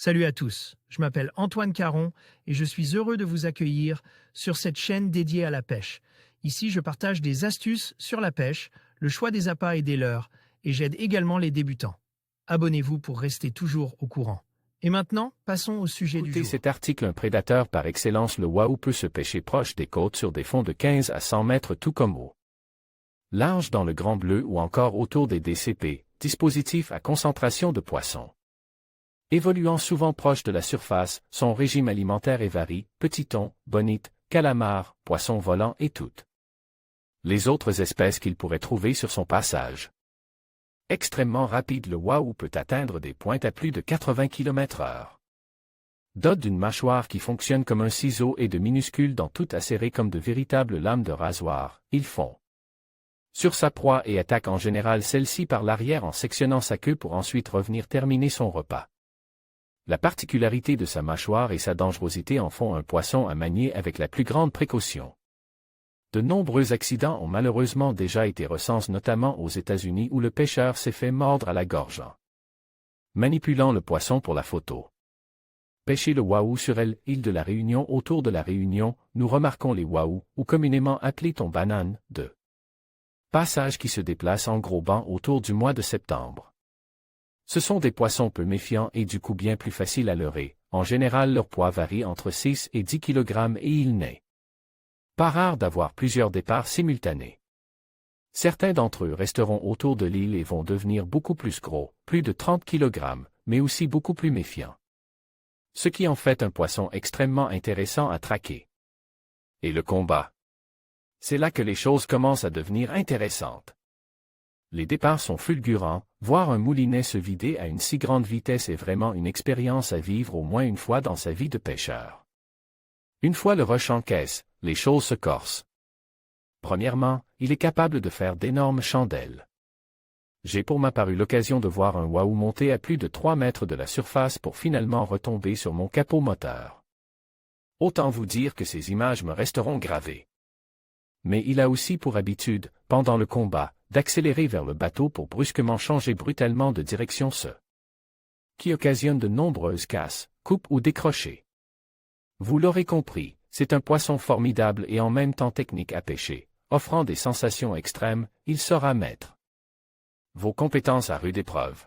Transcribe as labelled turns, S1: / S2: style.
S1: Salut à tous, je m'appelle Antoine Caron et je suis heureux de vous accueillir sur cette chaîne dédiée à la pêche. Ici, je partage des astuces sur la pêche, le choix des appâts et des leurres, et j'aide également les débutants. Abonnez-vous pour rester toujours au courant. Et maintenant, passons au sujet du
S2: Écoutez
S1: jour.
S2: cet article. Un prédateur par excellence, le wahoo, peut se pêcher proche des côtes sur des fonds de 15 à 100 mètres, tout comme au large dans le Grand Bleu ou encore autour des DCP, dispositifs à concentration de poissons. Évoluant souvent proche de la surface, son régime alimentaire est varié: petit thon, bonite, calamar, poisson volant et toutes les autres espèces qu'il pourrait trouver sur son passage. Extrêmement rapide, le wahoo peut atteindre des pointes à plus de 80 km/h. Doté d'une mâchoire qui fonctionne comme un ciseau et de minuscules dents toutes acérées comme de véritables lames de rasoir, ils fond sur sa proie et attaque en général celle-ci par l'arrière en sectionnant sa queue pour ensuite revenir terminer son repas. La particularité de sa mâchoire et sa dangerosité en font un poisson à manier avec la plus grande précaution. De nombreux accidents ont malheureusement déjà été recensés, notamment aux États-Unis, où le pêcheur s'est fait mordre à la gorge en manipulant le poisson pour la photo. Pêcher le wahoo sur l'île de la Réunion. Autour de la Réunion, nous remarquons les wahoos, ou communément appelés thon banane, de passage qui se déplacent en gros bancs autour du mois de septembre. Ce sont des poissons peu méfiants et du coup bien plus faciles à leurrer. En général, leur poids varie entre 6 et 10 kg et il n'est pas rare d'avoir plusieurs départs simultanés. Certains d'entre eux resteront autour de l'île et vont devenir beaucoup plus gros, plus de 30 kg, mais aussi beaucoup plus méfiants. Ce qui en fait un poisson extrêmement intéressant à traquer. Et le combat. C'est là que les choses commencent à devenir intéressantes. Les départs sont fulgurants, voir un moulinet se vider à une si grande vitesse est vraiment une expérience à vivre au moins une fois dans sa vie de pêcheur. Une fois le rush en caisse, les choses se corsent. Premièrement, il est capable de faire d'énormes chandelles. J'ai pour ma part eu l'occasion de voir un wahoo monter à plus de 3 mètres de la surface pour finalement retomber sur mon capot moteur. Autant vous dire que ces images me resteront gravées. Mais il a aussi pour habitude, pendant le combat, d'accélérer vers le bateau pour brusquement changer brutalement de direction, ce qui occasionne de nombreuses casses, coupes ou décrochés. Vous l'aurez compris, c'est un poisson formidable et en même temps technique à pêcher, offrant des sensations extrêmes. Il saura mettre vos compétences à rude épreuve.